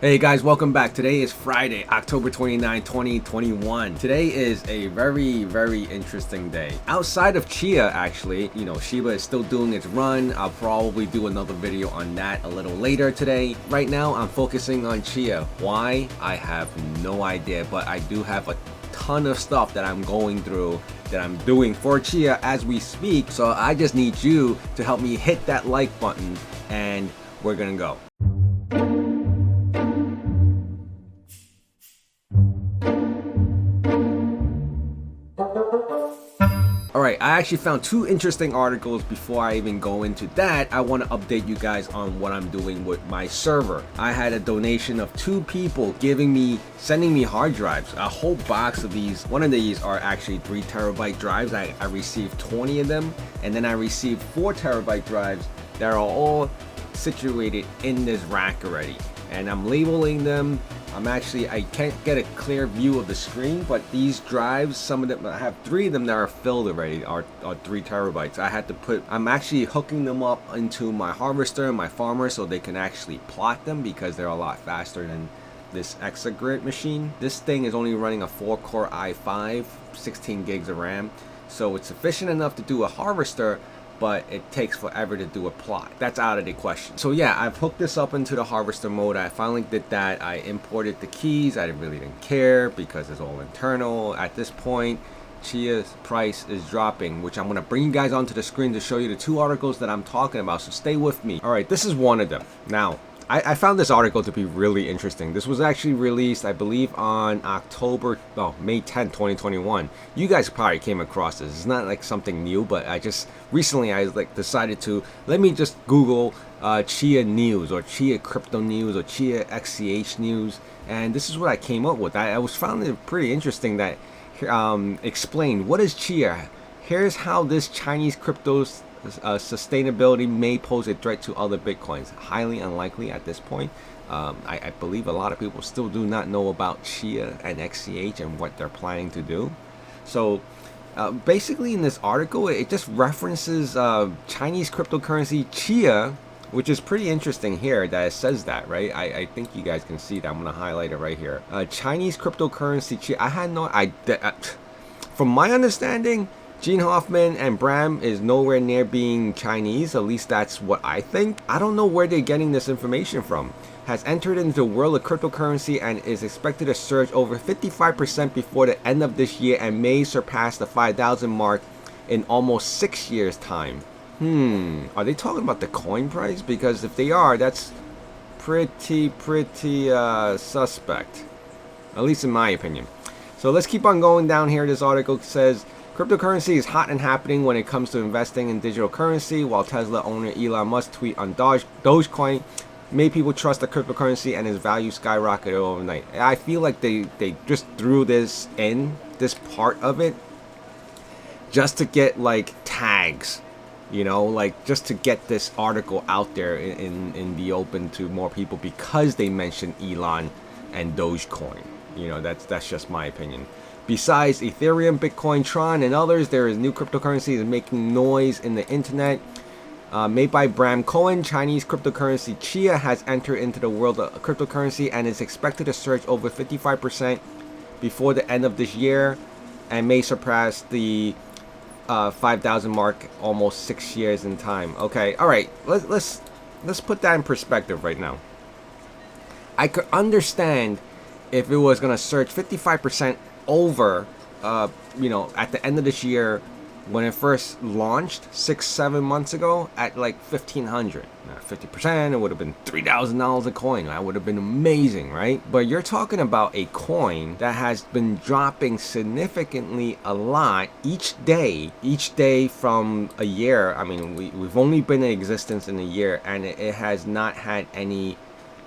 Hey guys, welcome back. Today is Friday, October 29, 2021. Today is a very interesting day. Outside of Chia, actually, Shiba is still doing its run. I'll probably do another video on that a little later today. Right now, I'm focusing on Chia. Why? I have no idea, but I do have a ton of stuff that I'm going through that I'm doing for Chia as we speak. So I just need you to help me hit that like button and we're gonna go. Alright, I actually found two interesting articles. Before I even go into that, I want to update you guys on what I'm doing with my server. I had a donation of two people sending me hard drives, a whole box of these. One of these are actually 3 terabyte drives. I received 20 of them, and then I received 4 terabyte drives that are all situated in this rack already. And I'm labeling them. I can't get a clear view of the screen, but these drives, some of them, I have 3 of them that are filled already, are 3 terabytes. I'm actually hooking them up into my harvester and my farmer so they can actually plot them because they're a lot faster than this Exagrid machine. This thing is only running a 4-core i5, 16 gigs of RAM, so it's sufficient enough to do a harvester, but it takes forever to do a plot. That's out of the question. So yeah, I've hooked this up into the harvester mode. I finally did that. I imported the keys. I really didn't care because it's all internal. At this point, Chia's price is dropping, which I'm gonna bring you guys onto the screen to show you the 2 articles that I'm talking about, so stay with me. All right, this is one of them. Now, I found this article to be really interesting. This was actually released, I believe, on May 10, 2021. You guys probably came across this. It's not like something new, but I decided to let me just Google Chia news or Chia crypto news or Chia XCH news, and this is what I came up with. I found it pretty interesting that explained what is Chia. Here's how this Chinese crypto's sustainability may pose a threat to other bitcoins. Highly unlikely at this point. I believe a lot of people still do not know about Chia and XCH and what they're planning to do. So basically in this article, it just references Chinese cryptocurrency Chia, which is pretty interesting here that it says that, right? I think you guys can see that. I'm going to highlight it right here. Chinese cryptocurrency Chia. From my understanding, Gene Hoffman and Bram is nowhere near being Chinese. At least that's what I think. I don't know where they're getting this information from. Has entered into the world of cryptocurrency and is expected to surge over 55% before the end of this year and may surpass the 5,000 mark in almost 6 years' time. Are they talking about the coin price? Because if they are, that's pretty suspect. At least in my opinion. So let's keep on going down here. This article says, cryptocurrency is hot and happening when it comes to investing in digital currency. While Tesla owner Elon Musk tweet on Dogecoin made people trust the cryptocurrency and its value skyrocketed overnight. I feel like they just threw this part of it just to get like tags, like just to get this article out there in the open to more people because they mentioned Elon and Dogecoin. That's just my opinion. Besides Ethereum, Bitcoin, Tron, and others, there is new cryptocurrencies making noise in the internet. Made by Bram Cohen, Chinese cryptocurrency Chia has entered into the world of cryptocurrency and is expected to surge over 55% before the end of this year and may surpass the 5,000 mark almost 6 years in time. Okay, all right, let's put that in perspective right now. I could understand if it was going to surge 55% over, at the end of this year, when it first launched 6-7 months ago at like 1,500. 50%, it would have been $3,000 a coin. That would have been amazing, right? But you're talking about a coin that has been dropping significantly a lot each day from a year. I mean, we've only been in existence in a year, and it has not had any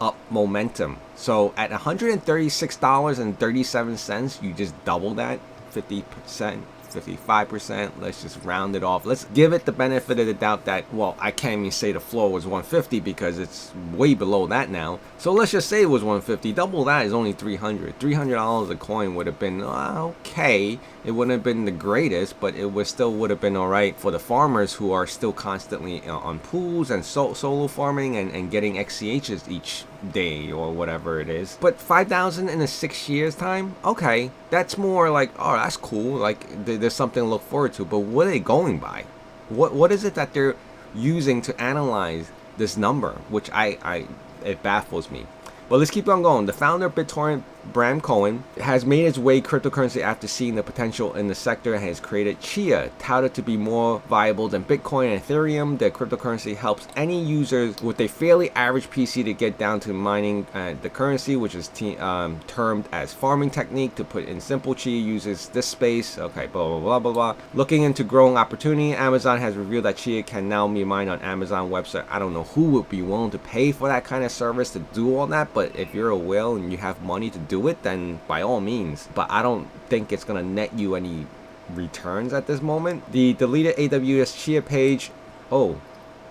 up momentum. So at $136.37, you just double that, 50%, 55%. Let's just round it off. Let's give it the benefit of the doubt that, well, I can't even say the floor was 150 because it's way below that now. So let's just say it was 150. Double that is only $300. $300 a coin would have been okay. It wouldn't have been the greatest, but it would have been all right for the farmers who are still constantly on pools and solo farming and getting XCHs each day or whatever it is. But 5,000 in a 6 years time, okay, that's more like, oh, that's cool. Like there's something to look forward to. But what are they going by? What is it that they're using to analyze this number? Which it baffles me. But let's keep on going. The founder of BitTorrent, Bram Cohen, has made his way cryptocurrency after seeing the potential in the sector and has created Chia, touted to be more viable than Bitcoin and Ethereum. The cryptocurrency helps any users with a fairly average PC to get down to mining the currency, which is termed as farming technique. To put in simple, Chia uses this space. Okay, blah, blah, blah, blah, blah. Looking into growing opportunity, Amazon has revealed that Chia can now be mined on Amazon website. I don't know who would be willing to pay for that kind of service to do all that, but if you're a whale and you have money to do it, then by all means. But I don't think it's gonna net you any returns at this moment. The deleted AWS Chia page, oh,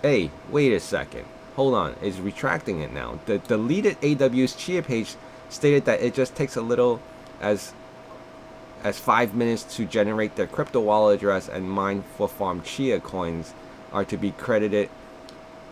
hey, wait a second, hold on, it's retracting it now. The deleted AWS Chia page stated that it just takes a little as 5 minutes to generate their crypto wallet address, and mine for farm Chia coins are to be credited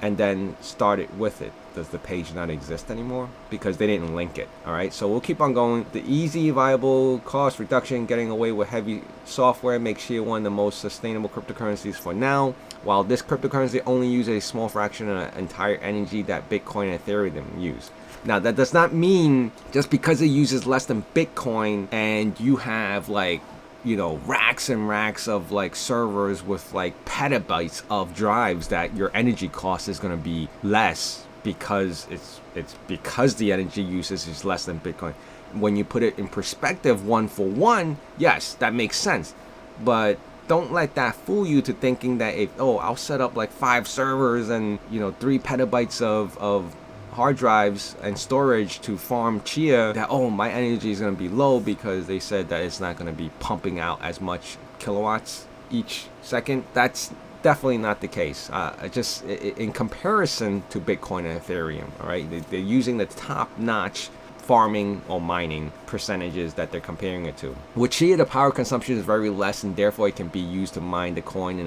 and then started with it. Does the page not exist anymore? Because they didn't link it. All right, so we'll keep on going. The easy, viable cost reduction, getting away with heavy software makes Chia one of the most sustainable cryptocurrencies for now. While this cryptocurrency only uses a small fraction of the entire energy that Bitcoin and Ethereum use. Now, that does not mean just because it uses less than Bitcoin and you have like, you know, racks and racks of like servers with like petabytes of drives that your energy cost is going to be less, because it's because the energy usage is less than Bitcoin. When you put it in perspective, 1 for 1, yes, that makes sense. But don't let that fool you to thinking that if, oh, I'll set up like 5 servers and, you know, 3 petabytes of hard drives and storage to farm Chia, that, oh, my energy is going to be low because they said that it's not going to be pumping out as much kilowatts each second. That's definitely not the case. Just in comparison to Bitcoin and Ethereum, all right, they're using the top-notch farming or mining percentages that they're comparing it to. With Chia, the power consumption is very less, and therefore it can be used to mine the coin in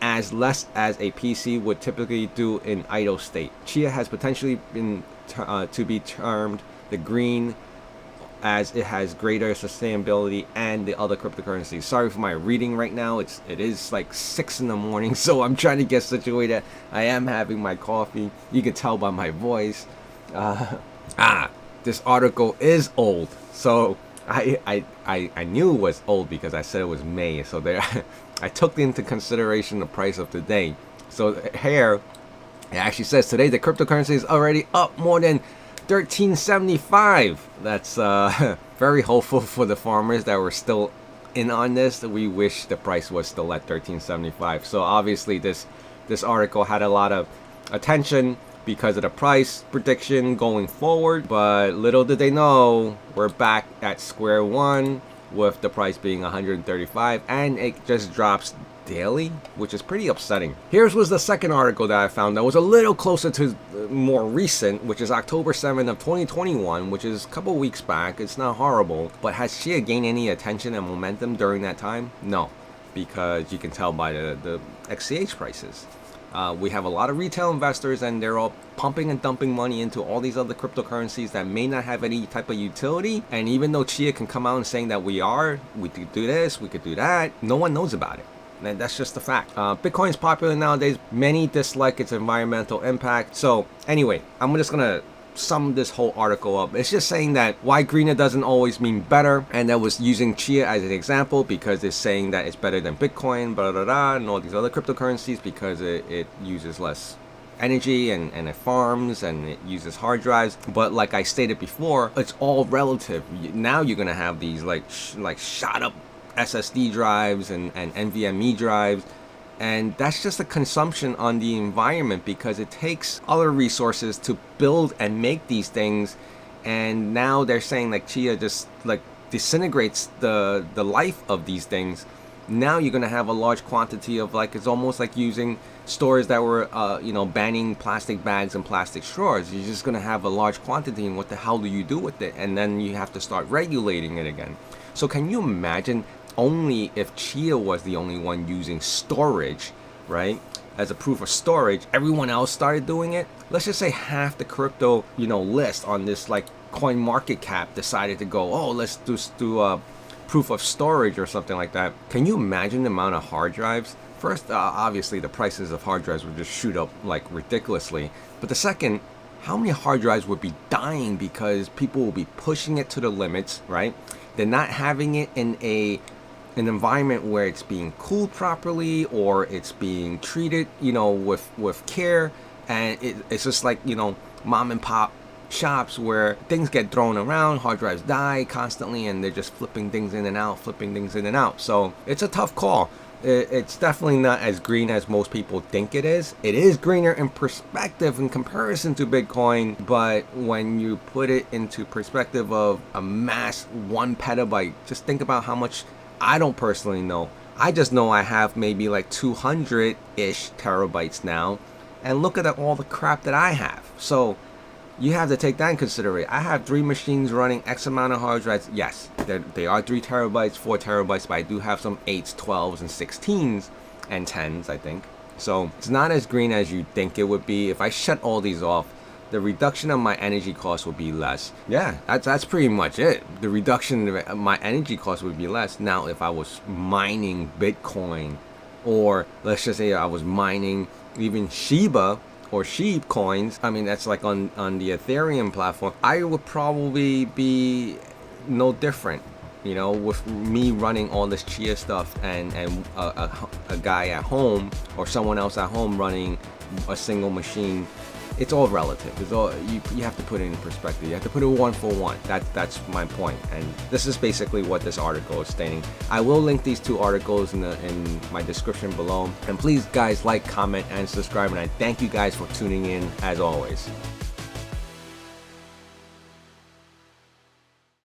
as less as a PC would typically do in idle state. Chia has potentially been to be termed the green, as it has greater sustainability and the other cryptocurrencies. Sorry for my reading right now. It is like 6 in the morning, so I'm trying to get situated. I am having my coffee. You can tell by my voice. This article is old, so I knew it was old because I said it was May. So there, I took into consideration the price of today. So here, it actually says today the cryptocurrency is already up more than $13.75. That's very hopeful for the farmers that were still in on this. We wish the price was still at $13.75. So obviously this article had a lot of attention because of the price prediction going forward, but little did they know we're back at square one with the price being $135, and it just drops daily, which is pretty upsetting. Here's was the second article that I found that was a little closer to more recent, which is October 7th of 2021, which is a couple weeks back. It's not horrible, but has Chia gained any attention and momentum during that time? No, because you can tell by the XCH prices. We have a lot of retail investors, and they're all pumping and dumping money into all these other cryptocurrencies that may not have any type of utility. And even though Chia can come out and saying that we could do this, we could do that, no one knows about it. And that's just the fact. Bitcoin is popular nowadays. Many dislike its environmental impact. So anyway, I'm just gonna sum this whole article up. It's just saying that why greener doesn't always mean better, and that was using Chia as an example because it's saying that it's better than Bitcoin, blah, blah, blah, and all these other cryptocurrencies because it uses less energy and it farms and it uses hard drives. But like I stated before, it's all relative. Now you're gonna have these like shot up SSD drives and NVMe drives, and that's just a consumption on the environment because it takes other resources to build and make these things. And now they're saying like Chia just like disintegrates the life of these things, now you're gonna have a large quantity of, like, it's almost like using stores that were banning plastic bags and plastic straws. You're just gonna have a large quantity, and what the hell do you do with it? And then you have to start regulating it again. So can you imagine, only if Chia was the only one using storage, right, as a proof of storage, everyone else started doing it? Let's just say half the crypto list on this, like, coin market cap decided to go, oh, let's do a proof of storage or something like that. Can you imagine the amount of hard drives? First, obviously the prices of hard drives would just shoot up like ridiculously, but the second, how many hard drives would be dying because people will be pushing it to the limits, right? They're not having it in an environment where it's being cooled properly, or it's being treated with care, and it's just like mom and pop shops where things get thrown around, hard drives die constantly, and they're just flipping things in and out. So it's a tough call. It's definitely not as green as most people think it is. It is greener in perspective in comparison to Bitcoin, but when you put it into perspective of a mass 1 petabyte, just think about how much. I don't personally know. I just know I have maybe like 200-ish terabytes now, and look at all the crap that I have. So you have to take that in consideration. I have 3 machines running X amount of hard drives. Yes, they are 3 terabytes, 4 terabytes, but I do have some 8s, 12s, and 16s, and 10s, I think. So it's not as green as you think it would be. If I shut all these off, the reduction of my energy costs would be less. Yeah, that's pretty much it. The reduction of my energy costs would be less. Now, if I was mining Bitcoin, or let's just say I was mining even Shiba or Sheep coins, I mean, that's like on the Ethereum platform, I would probably be no different, with me running all this Chia stuff and a guy at home or someone else at home running a single machine. It's all relative. It's all you have to put it in perspective. You have to put it 1 for 1. That's my point. And this is basically what this article is stating. I will link these 2 articles in my description below. And please, guys, like, comment, and subscribe. And I thank you guys for tuning in as always.